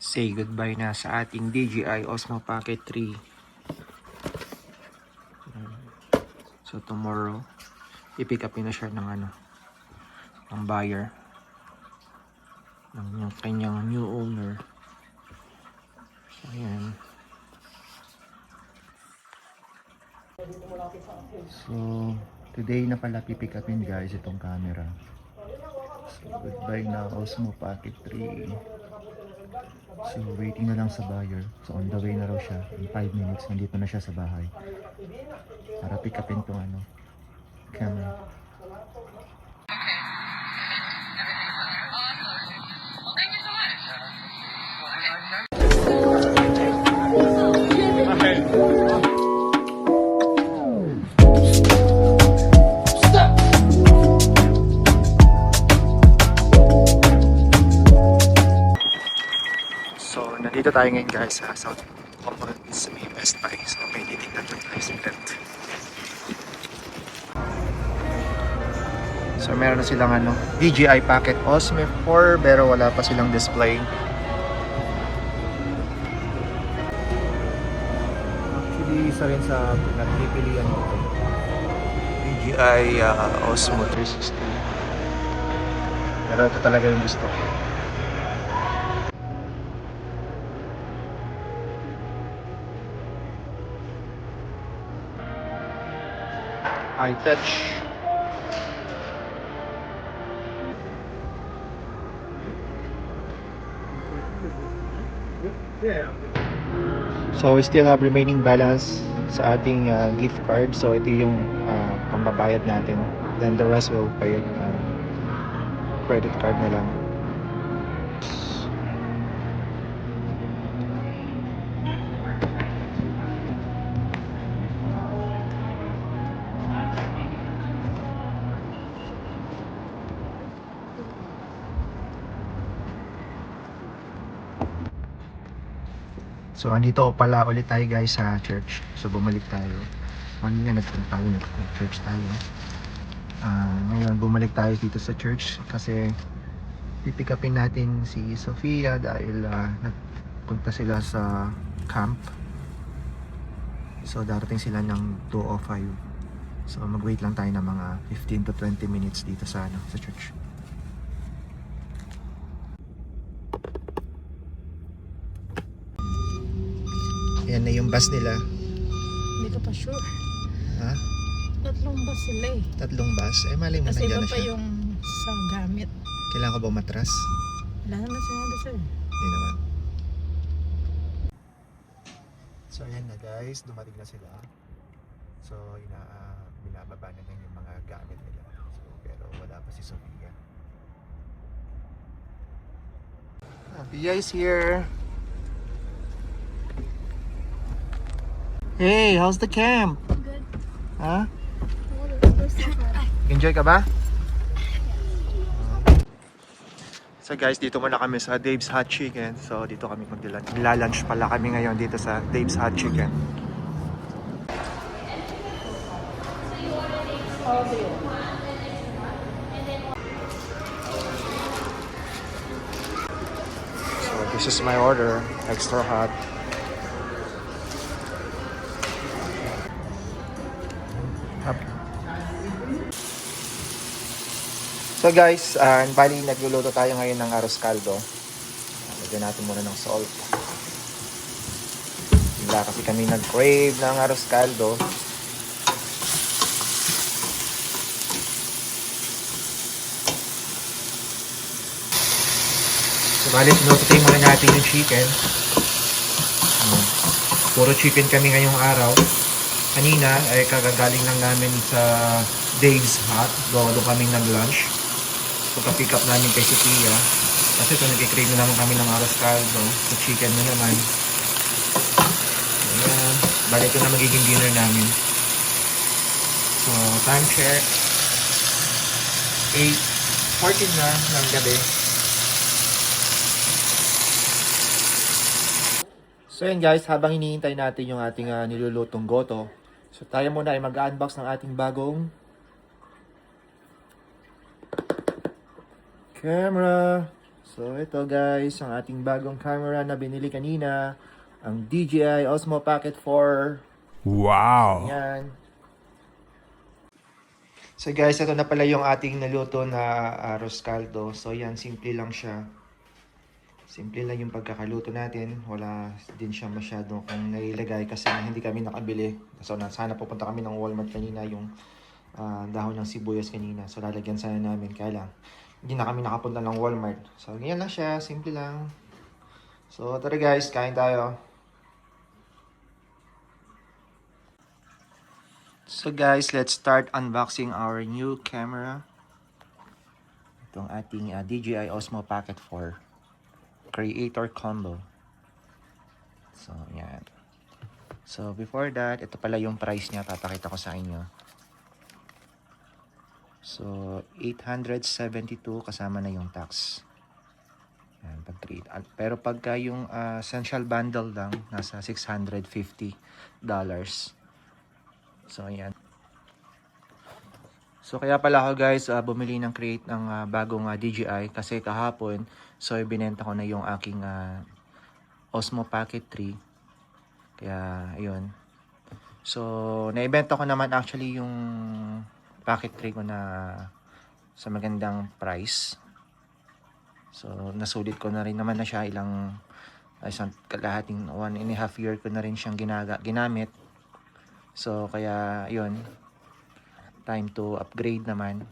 say goodbye na sa ating DJI Osmo Pocket 3. So tomorrow, i-pick up na siya ng ng buyer, ng yung kanyang new owner. So ayan. So today na pala pipick upin guys itong camera. So goodbye na Osmo Pocket 3. So waiting na lang sa buyer. So on the way na raw siya. In 5 minutes nandito na siya sa bahay para pick upin tong camera. So, nandito tayo ngayon guys sa South Commons, may Best Buy. So, may titignan doon tayo split. So, meron na silang DJI Pocket Osmo 4 pero wala pa silang display. Actually, isa rin sa pinagpipilian ko ito. DJI Osmo 360. Pero ito talaga yung gusto ko. iTouch. So we still have remaining balance sa ating gift card. So ito yung pambabayad natin. Then the rest will pay credit card na lang. So andito pala ulit tayo guys sa church. So bumalik tayo. Kanina nag-church tayo. Ngayon bumalik tayo dito sa church kasi pipick upin natin si Sofia dahil nagpunta sila sa camp. So darating sila ng 2:05. So mag-wait lang tayo ng mga 15 to 20 minutes dito sa sa church. Yan na yung bus nila. Hindi ka pa sure. Ha? Tatlong bus sila eh. Tatlong bus? Eh malay mo Kasi nandiyan iba na pa siya. yung sa gamit. Kailangan ko ba matras? Wala naman sinabi sir. Hindi naman. So ayan na guys, dumating na sila. So binababa na lang yung mga gamit nila. So, pero wala pa si Sofia. Pia is here. Hey, how's the camp? Good. Huh? So Enjoy ka ba? So guys, dito muna kami sa Dave's Hot Chicken. So dito kami magla-lunch pala kami ngayon dito sa Dave's Hot Chicken. So this is my order, extra hot. So guys, bali nagluluto tayo ngayon ng arroz caldo. Lagyan natin muna ng salt. Bigla kasi kami nag-crave ng arroz caldo. So bali, sinututin muna natin yung chicken. Puro chicken kami ngayong araw. Kanina ay kagagaling lang namin sa Dave's Hot. Doon kami nag-lunch. So pa-pick up namin kay Sophia. Kasi ito nag-crave na naman kami ng arroz caldo. So chicken na naman. Ayan. Bali ito na magiging dinner namin. So time check. 8:14 na ng gabi. So yun guys, habang hinihintay natin yung ating nilulutong goto. So tayo muna ay mag-unbox ng ating bagong camera. So ito guys, ang ating bagong camera na binili kanina, ang DJI Osmo Pocket 4. Wow! Yan. So guys, ito na pala yung ating naluto na arroz caldo. So yan, simple lang siya. Simple lang yung pagkakaluto natin. Wala din siya masyado kung nailagay kasi hindi kami nakabili. So sana pupunta kami ng Walmart kanina yung dahon ng sibuyas kanina. So lalagyan sana namin. Kaya lang, hindi na kami nakapunta ng Walmart. So ganyan lang siya. Simple lang. So tara guys, kain tayo. So guys, let's start unboxing our new camera. Itong ating DJI Osmo Pocket 4 Creator Combo. So yan. So before that, ito pala yung price niya, papakita ko sa inyo. So 872 kasama na yung tax. Yan, pero pagka yung essential bundle lang, nasa $650. So ayan. So kaya pala ako guys bumili ng bagong DJI kasi kahapon so ibinenta ko na yung aking Osmo Pocket 3. Kaya ayun. So naibenta ko naman actually yung Pocket 3 ko na sa magandang price. So nasulit ko na rin naman na siya isang kalahating 1.5 year ko na rin siyang ginamit. So kaya yun, time to upgrade naman.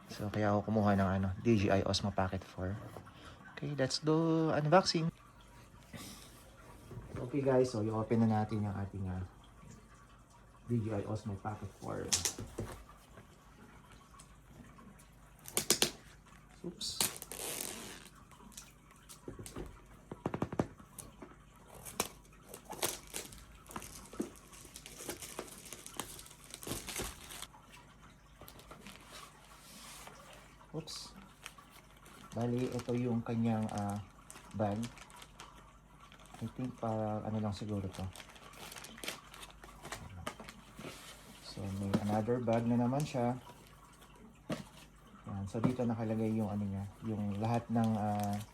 So kaya ako kumuha ng DJI Osmo Pocket 4. Okay, let's do unboxing. Okay guys, so i-open na natin yung ating DJI Osmo Pocket 4. Oops. Oops. Bali, ito yung kanyang bag. I think para lang siguro to. So, may another bag na naman siya. Yan. So, dito nakalagay yung niya, yung lahat ng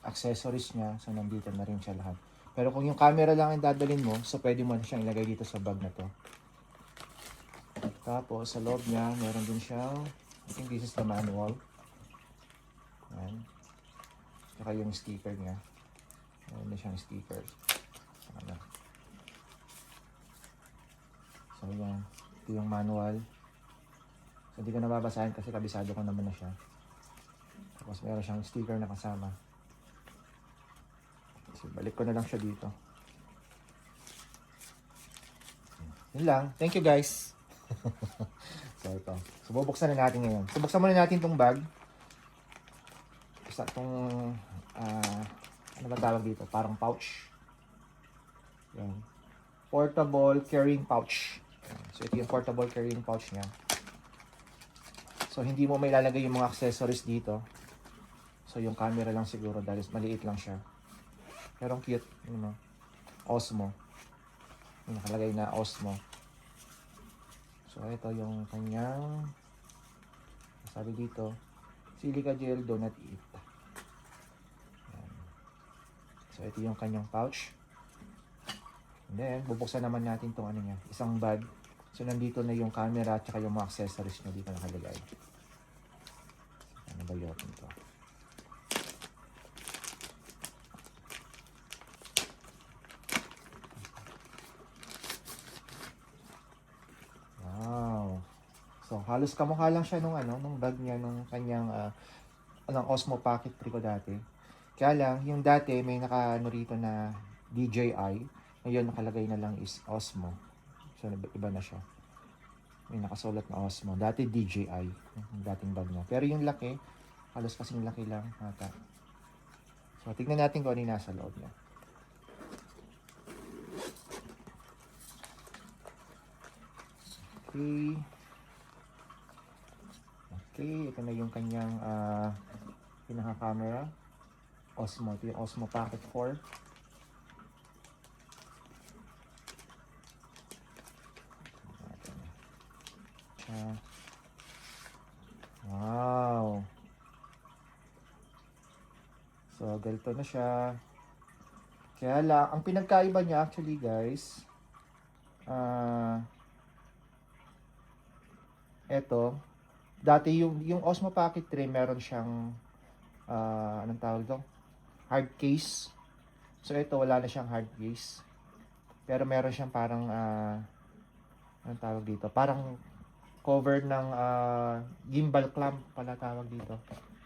accessories niya. So, nandito na rin siya lahat. Pero kung yung camera lang ang dadalhin mo, so pwede mo na siyang ilagay dito sa bag na to. Tapos, sa loob niya, meron din siyang, I think this is the manual. Yan. Saka yung sticker niya. Meron na siyang sticker. So yan. Ito yung manual. So hindi ko nababasahin kasi kabisado ko naman na siya. Tapos meron siyang sticker na kasama. So balik ko na lang siya dito. Yun lang. Thank you guys. So ito. So bubuksan na natin ngayon. So buksan muna natin itong bag. Isa itong ano ba tawag dito? Parang pouch. Yan. Portable carrying pouch. Yan. So ito yung portable carrying pouch niya. So hindi mo may lalagay yung mga accessories dito. So yung camera lang siguro dahil maliit lang siya. Pero cute, Osmo. Yung nakalagay na Osmo. So ito yung kanyang sabi dito, silica gel, do not eat. Yan. So ito yung kanyang pouch. And then bubuksan naman natin tong niya, isang bag. So nandito na yung camera at saka yung mga accessories niya dito nakalagay. Ano ba yun ito? Wow. So halos kamukha lang siya nung bag niya nung kanyang ng Osmo Pocket 3 ko dati. Kaya lang yung dati may rito na DJI. Ngayon nakalagay na lang is Osmo. So iba na siya. May nakasulat na Osmo. Dati DJI, yung dating bag niya. Pero yung laki, halos kasing laki lang ata. So tignan natin kung ano yung nasa loob niya. Okay. Okay, ito na yung kanyang pinaka-camera. Osmo, ito yung Osmo Pocket 4. Wow. So, ganito na siya. Kaya lang, ang pinagkaiba niya actually guys, eto, dati yung Osmo Pocket 3 meron siyang, anong tawag doon? Hard case. So, ito wala na siyang hard case. Pero meron siyang parang, anong tawag dito? Parang cover ng gimbal clamp pala tawag dito.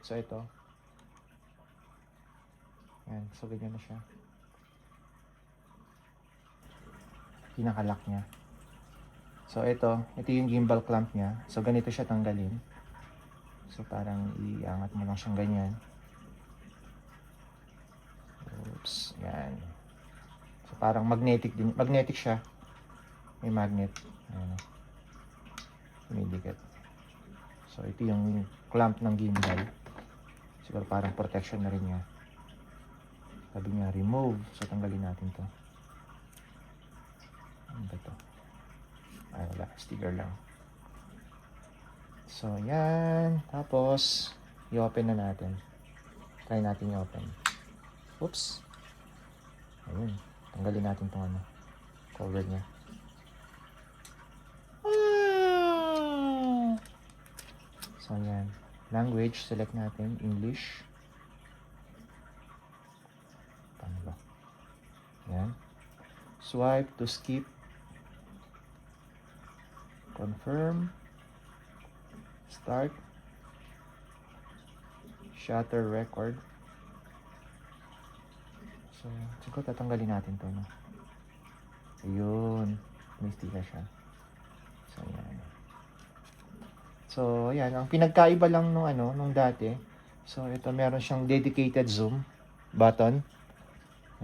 So, ito. Yan. So, ganyan na siya. Pinakalock niya. So, ito yung gimbal clamp niya. So, ganito siya tanggalin. So, parang iangat mo lang siyang ganyan. Oops. Yan. So, parang magnetic din. Magnetic siya. May magnet. Ayan. Dumidikit. So, ito yung clamp ng gimbal. Siguro parang protection na rin niya. Sabi niya, remove. So, tanggalin natin to. Ano ba to? Ay, wala. Sticker lang. So, yan. Tapos, i-open na natin. Try natin i-open. Oops. Ayun. Tanggalin natin itong ano, cover niya. So, yan. Language. Select natin. English. Paano ba? Yan. Swipe to skip. Confirm. Start. Shutter record. So, siguro tatanggalin natin to, no? Ayun. May sticker siya. So, yan. So, ayan. Ang pinagkaiba lang nung ano, nung dati. So, ito meron siyang dedicated zoom button.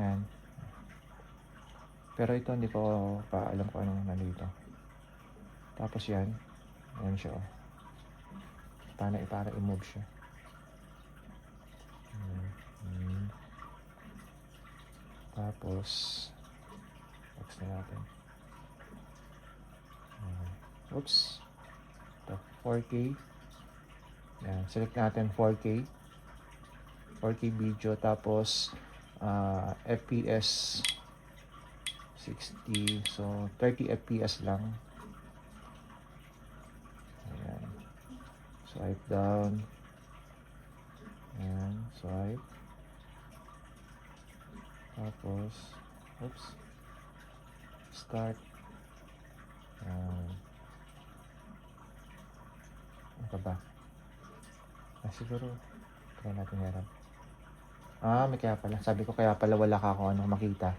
Yan. Pero ito, hindi ko pa alam kung anong ano ito. Tapos yan. Ayan siya, oh. Para i-move siya. Tapos, box na natin. Oops. Ito, 4K. Yan. Select natin 4K. 4K video. Tapos, FPS 60. So, 30 FPS lang. Ayan. Swipe down. Ayan. Swipe. Tapos, oops. Start. Ayan. Ano ka ba? Siguro, try natin meron. May kaya pala. Sabi ko kaya pala wala ka kung anong makita.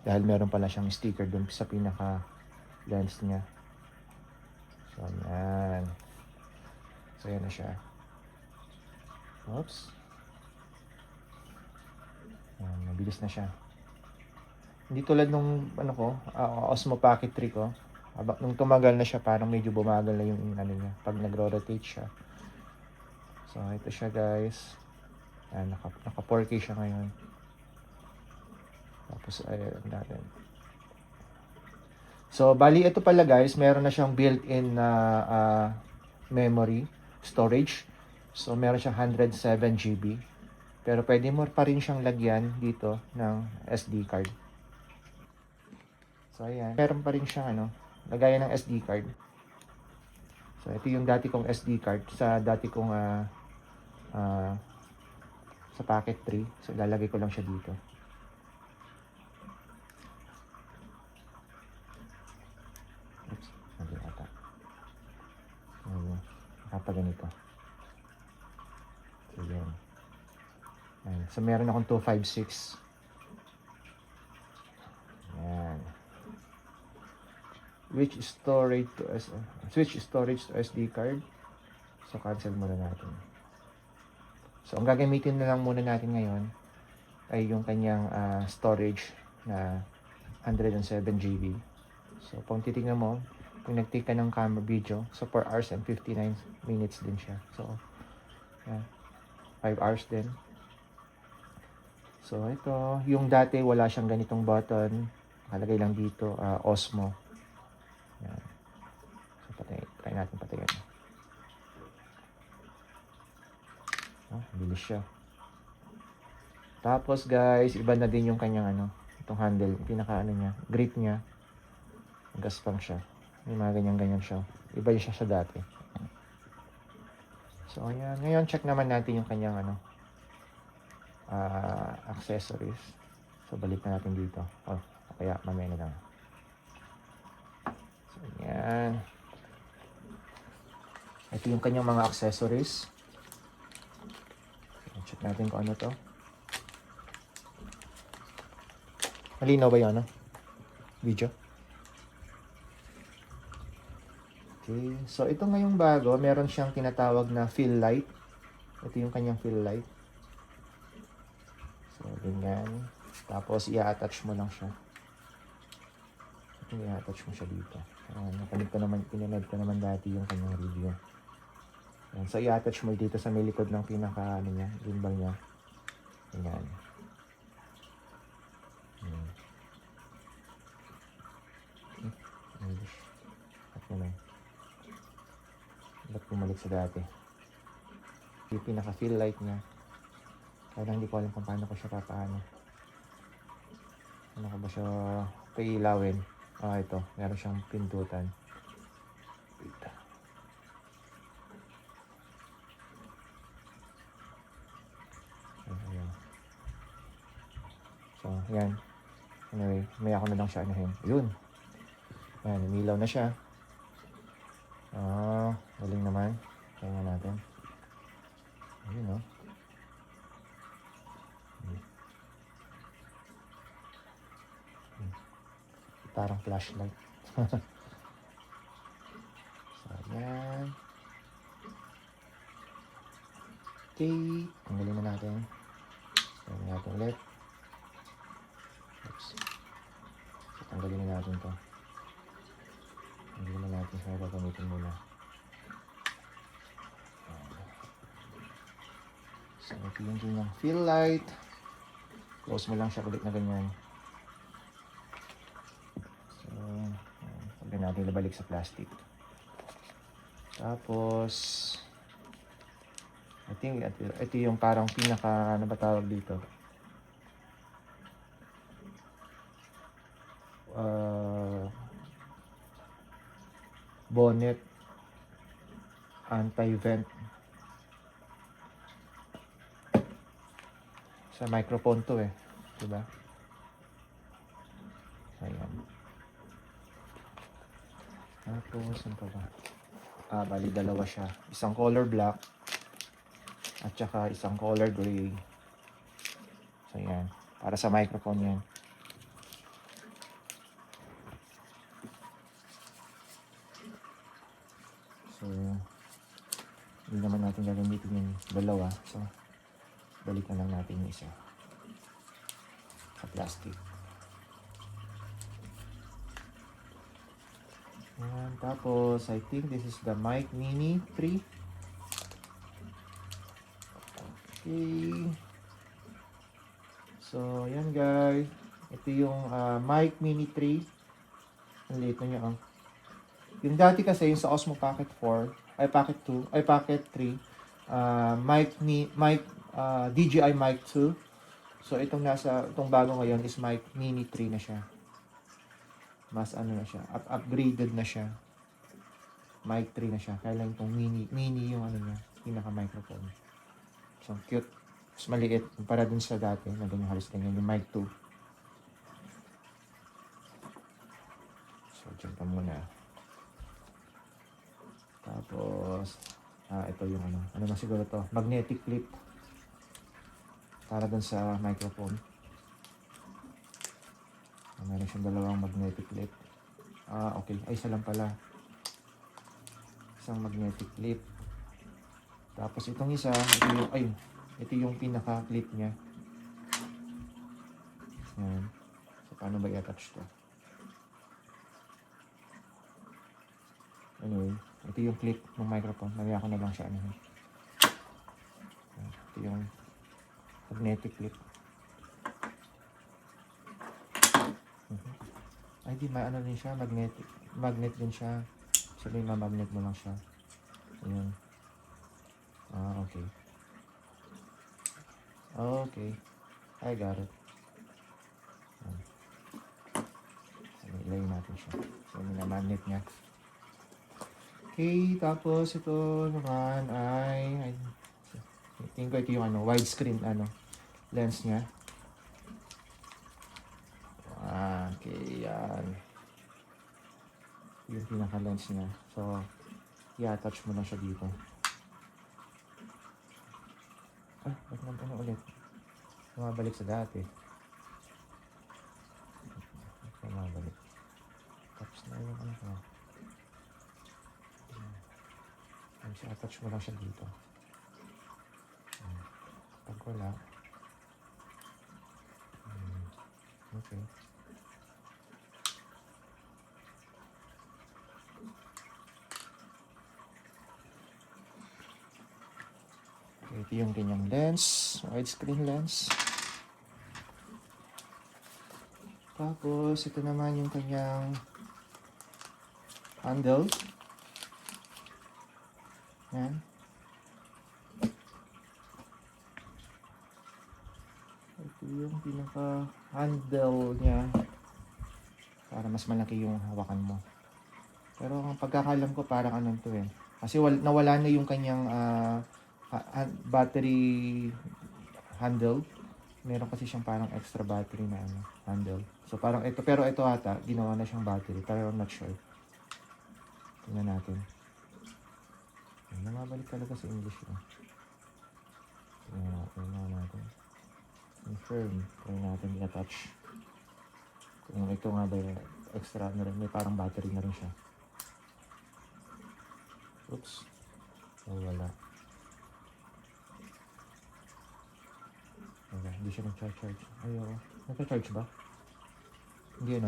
Dahil meron pala siyang sticker dun sa pinaka lens niya. So, yan. So, yan na siya. Oops. Yan, mabilis na siya. Hindi tulad nung ano ko, Osmo Pocket 3 ko. Nung tumagal na siya, parang medyo bumagal na yung ano niya pag nagro-rotate siya. So, ito siya guys. Yan, naka 4K siya ngayon. Tapos, ayun natin. So, bali ito pala guys, meron na siyang built-in na memory storage. So, meron siyang 107 GB. Pero pwede mo pa rin siyang lagyan dito ng SD card. So, ayan. Meron pa rin siyang lagayan ng SD card. So, ito yung dati kong SD card sa dati kong sa Pocket 3. So, lalagay ko lang siya dito. Oops, mali ata. Nakapaganito. So, yan. Ayan. So, meron akong 256. Ayan. Switch storage to SD card. So, cancel muna natin. So, ang gagamitin na lang muna natin ngayon ay yung kanyang storage na 107 GB. So, kung titignan mo, kung nag-take ka ng camera video, so 4 hours and 59 minutes din siya. So, 5 hours din. So, ito, yung dati wala siyang ganitong button. Nakalagay lang dito, Osmo. Yan. So, try natin patayin. Bilis siya. Tapos guys, iba na din yung kanyang ano, itong handle, pinaka ano niya, grip niya. Gaspang siya. May mga ganyan-ganyan siya. Iba yung siya sa dati. So ayan, ngayon check naman natin yung kanyang ano, accessories. So balik na natin dito. Oh, kaya mamaya na lang. So ayan. Ito yung kanyang mga accessories. So, check natin kung ano to. Malinaw ba yun, ano? Video? Okay. So, ito ngayong bago, meron siyang tinatawag na fill light. Ito yung kanyang fill light. So, ganyan. Tapos, i-attach mo lang siya. Ito, i-attach mo siya dito. Pinanood ko naman dati yung kanyang review. Ayan. So, i-attach mo dito sa may likod ng pinaka, ano niya, gimbal niya. Ganyan. English. At naman. Ba't bumalik sa dati? Yung pinaka-fill light niya. Kaya lang hindi ko alam kung paano ko siya papaano. Ano ko ba siya pailawin? Ito. Meron siyang pindutan. Wait. Ayan. So, yan. Anyway, maya ko na lang siya anuhin. Yun. Ayan, umilaw na siya. Galing naman. Kaya natin. Ayun, oh. Parang flashlight. So, ayan. Okay. Tanggalin na natin. Tanggalin natin ulit. Oops. So, tanggalin na natin to. Hindi naman natin siya gagamitin muna. So, ito yung kanyang fill light. Close mo lang siya ulit na ganyan. So, pagka natin labalik sa plastic. Tapos, I think ito yung parang pinaka, ano ba tawag dito? Bonnet anti-vent sa microphone to eh, diba? Ayan. Tapos ano pa ba? Bali dalawa siya, isang color black at saka isang color gray. So yan, para sa microphone yan. So, hindi naman natin gagamitin yung dalawa. So, balik na lang natin yung isa sa plastic. Ayan, tapos, I think this is the Mic Mini 3. Okay. So, ayan guys. Ito yung Mic Mini 3. Ang liit na niya, oh. Yung dati kasi, yung sa Osmo Pocket 4, ay Pocket 2, ay Pocket 3, DJI Mic 2. So, itong bago ngayon is Mic Mini 3 na siya. Mas ano na siya, upgraded na siya. Mic 3 na siya. Kaya lang itong mini yung ano niya, pinaka-microphone. So, cute. Mas maliit. Para dun sa dati, na ganyan halos ganyan, yung Mic 2. So, dyan pa muna. Tapos, ito yung ano na siguro to, magnetic clip. Para dun sa microphone. Meron siyang dalawang magnetic clip. Okay. Ay, isa lang pala. Isang magnetic clip. Tapos itong isa, ito yung pinaka-clip niya. Yan. So, paano ba i-attach to? Anyway, ito yung clip ng microphone. Mamaya ko na lang siya. Ito yung magnetic clip. Ay, di ano din siya, magnet din siya. So, may magnet mo lang siya. Ayan. Okay. Okay. I got it. Ilagay natin siya. So, minamagnet niya. Okay, tapos ito naman ay tingin ko ito yung widescreen lens niya. Okay, yan. Yung pinaka-lens niya. So, i-attach mo lang siya dito. Ba't naman ulit? Bumabalik sa dati. Bumabalik. Tapos na yung ko. I-attach mo lang siya dito. Pag wala. Okay. Ito yung kanyang lens, widescreen lens. Tapos, ito naman yung kanyang handle. Yan. Ito yung pinaka-handle niya para mas malaki yung hawakan mo. Pero ang pagkakalam ko parang to kasi nawala na yung kanyang battery handle. Meron kasi siyang parang extra battery na handle. So parang ito, pero ito ata ginawa na siyang battery, pero I'm not sure. Tingnan natin. Namabalik talaga sa English yun. Tingnan natin. Confirm. Tingnan natin i-attach. Kung ito nga ba extra na rin, may parang battery na rin siya. Oops. Wala. Okay, hindi siya nag-charge. Ayaw. Nag-charge ba? Hindi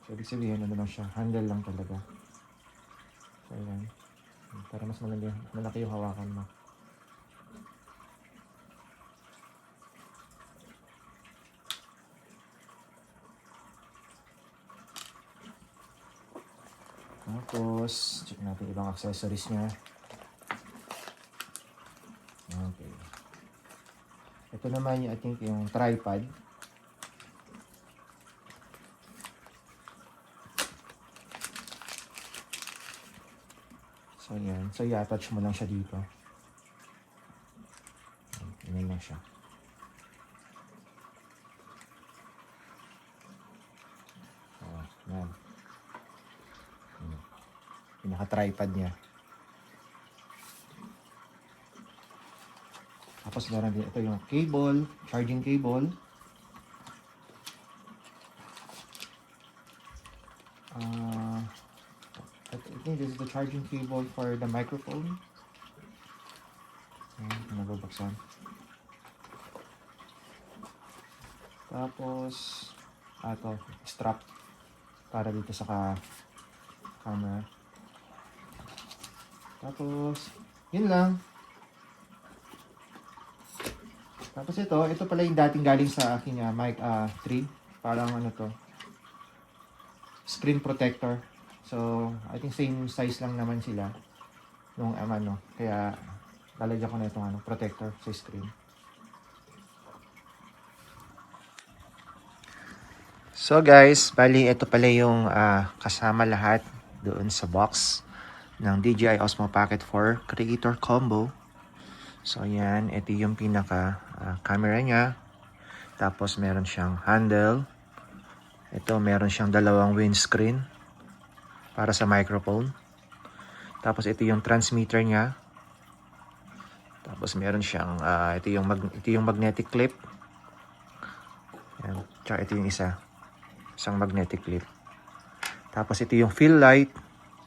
So, ibig sabihin lang siya. Handle lang talaga. So, ayan. Para mas malaki yung hawakan mo. Tapos, check natin ibang accessories niya. Okay. Ito naman yung, I think, yung tripod. So, yan. So, i-attach mo lang siya dito. Yan lang siya. Yan. Pinaka-tripod niya. Tapos meron din ito yung cable, charging cable. I think this is the charging cable for the microphone. Ayan, nababaksan. Tapos, ito, strap para dito sa camera. Tapos, yun lang. Tapos ito pala yung dating galing sa aking mic 3. Parang screen protector. So, I think same size lang naman sila nung kaya lalagyan ko na itong protector sa screen. So guys, bali ito pala yung kasama lahat doon sa box ng DJI Osmo Pocket 4 Creator Combo. So ayan, ito yung pinaka camera niya. Tapos meron siyang handle. Ito meron siyang dalawang windscreen para sa microphone. Tapos ito yung transmitter niya. Tapos meron siyang ito yung magnetic clip. Ayan, tsaka ito yung isang magnetic clip. Tapos ito yung fill light.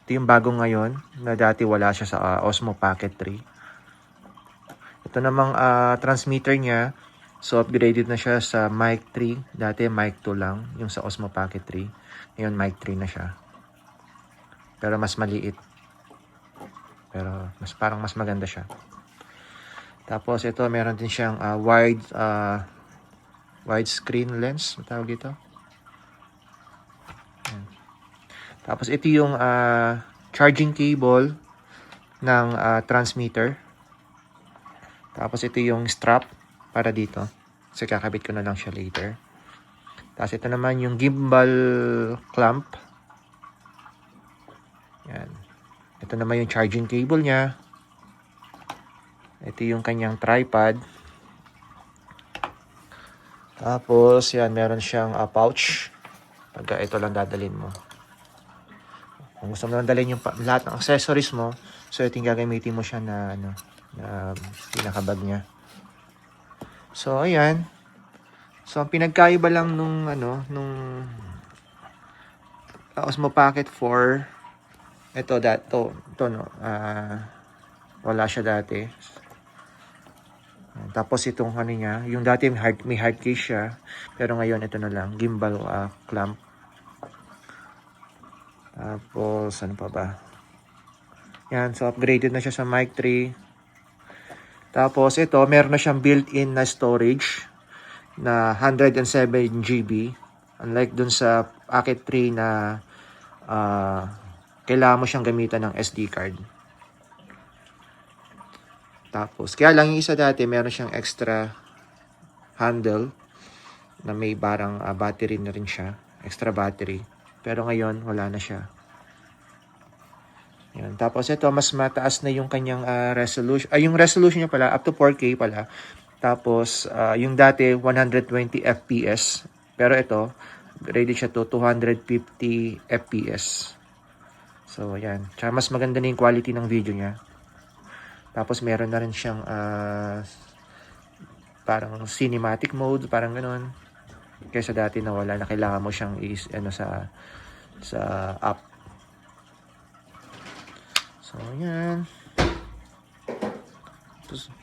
Ito yung bago ngayon na dati wala siya sa Osmo Pocket 3. Ito namang transmitter niya. So upgraded na siya sa mic 3. Dati mic 2 lang yung sa Osmo Pocket 3. Ngayon mic 3 na siya. Pero mas maliit. Pero parang mas maganda siya. Tapos ito meron din siyang widescreen lens, tawag dito. Ayan. Tapos ito yung charging cable ng transmitter. Tapos ito yung strap para dito. Kasi kakabit ko na lang siya later. Tapos ito naman yung gimbal clamp. Yan. Ito naman yung charging cable niya. Ito yung kanyang tripod. Tapos, yan, meron siyang pouch. Pagka ito lang dadalhin mo. Kung gusto mo lang dalhin yung lahat ng accessories mo, so ito yung gagamitin mo siya na, na pinakabag niya. So, ayan. So, ang pinagkaiba lang nung, nung Osmo Pocket 4, ito, wala siya dati. Tapos itong niya, yung dati may hard case siya, pero ngayon ito na lang, gimbal clamp. Tapos ano pa ba? Yan, so upgraded na siya sa mic 3. Tapos ito, meron na siyang built-in na storage na 107 GB. Unlike dun sa Pocket 3 na kailangan mo siyang gamitan ng SD card. Tapos, kaya lang yung isa dati, meron siyang extra handle na may barang battery na rin siya. Extra battery. Pero ngayon, wala na siya. Yan. Tapos ito, mas mataas na yung kanyang resolution. Yung resolution niya pala, up to 4K pala. Tapos, yung dati, 120 FPS. Pero ito, rated siya to 250 FPS. So, yan. Tsaka mas maganda na yung quality ng video niya. Tapos meron na rin siyang parang cinematic mode, parang ganoon. Kaysa dati na wala, na kailangan mo siyang sa app. So, yan. Tapos,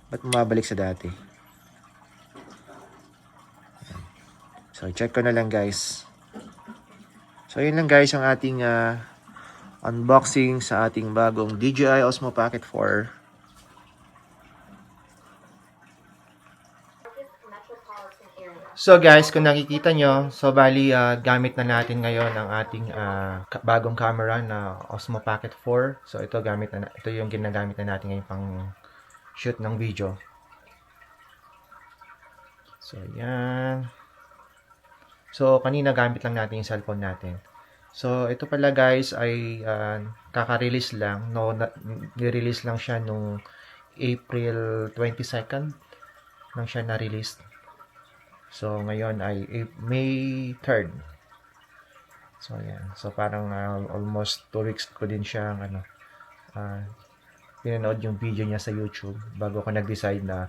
ba't bumabalik sa dati? Yan. So, check ko na lang guys. So, yun lang guys ang ating unboxing sa ating bagong DJI Osmo Pocket 4. So guys, kung nakikita nyo, so bali gamit na natin ngayon ang ating bagong camera na Osmo Pocket 4. So ito ito yung ginagamit na natin ngayon pang shoot ng video. So yan. So kanina gamit lang natin yung cellphone natin. So ito pala guys ay kaka-release lang, ni-release lang siya nung April 22nd nang siya na-release. So, ngayon ay May 3rd. So, yan. So, parang almost 2 weeks ko din siya pinanood yung video niya sa YouTube bago ko nag-decide na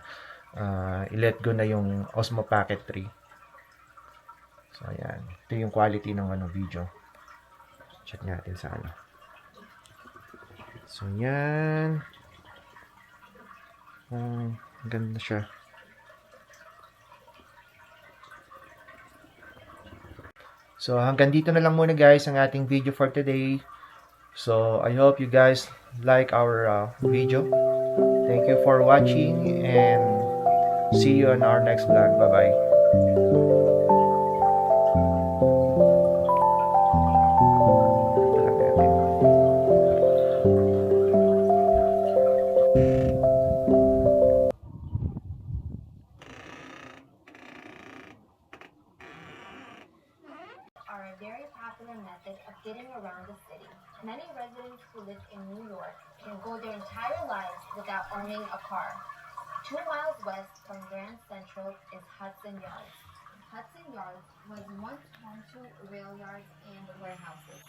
i-let go na yung Osmo Pocket 3. So, yan. Ito yung quality ng video. Check natin sa So, yan. Ganda siya. So, hanggang dito na lang muna guys ang ating video for today. So, I hope you guys like our video. Thank you for watching and see you on our next vlog. Bye-bye. Are a very popular method of getting around the city. Many residents who live in New York can go their entire lives without owning a car. 2 miles west from Grand Central is Hudson Yards. Hudson Yards was once home to rail yards and warehouses.